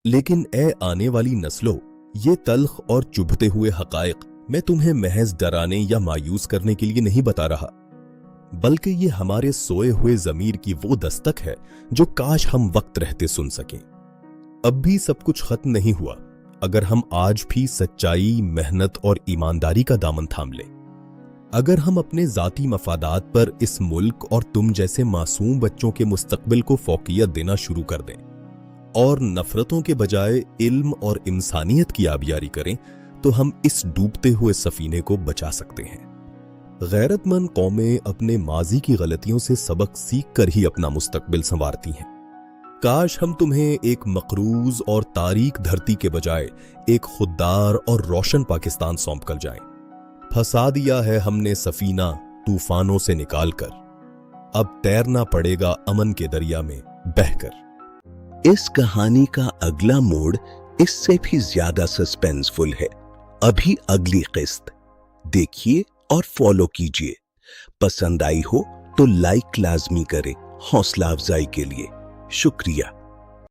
लेकिन ए आने वाली नस्लों, ये तल्ख और चुभते हुए हकायक मैं तुम्हें महज डराने या मायूस करने के लिए नहीं बता रहा, बल्कि ये हमारे सोए हुए ज़मीर की वो दस्तक है जो काश हम वक्त रहते सुन सकें। अब भी सब कुछ खत्म नहीं हुआ अगर हम आज भी सच्चाई, मेहनत और ईमानदारी का दामन थाम लें। अगर हम अपने ज़ाती मफादात पर इस मुल्क और तुम जैसे मासूम बच्चों के मुस्तकबिल को फौकियत देना शुरू कर दें और नफरतों के बजाय इल्म और इंसानियत की आबियारी करें, तो हम इस डूबते हुए सफीने को बचा सकते हैं। गैरतमंद कौमें अपने माजी की गलतियों से सबक सीख कर ही अपना मुस्तकबिल संवारती हैं। काश हम तुम्हें एक मकरूज और तारीक धरती के बजाय एक खुददार और रोशन पाकिस्तान सौंप कर जाएं। फंसा दिया है हमने सफीना तूफानों से निकालकर, अब तैरना पड़ेगा अमन के दरिया में बहकर। इस कहानी का अगला मोड़ इससे भी ज्यादा सस्पेंसफुल है। अभी अगली किस्त देखिए और फॉलो कीजिए। पसंद आई हो तो लाइक लाजमी करें हौसला अफजाई के लिए। शुक्रिया।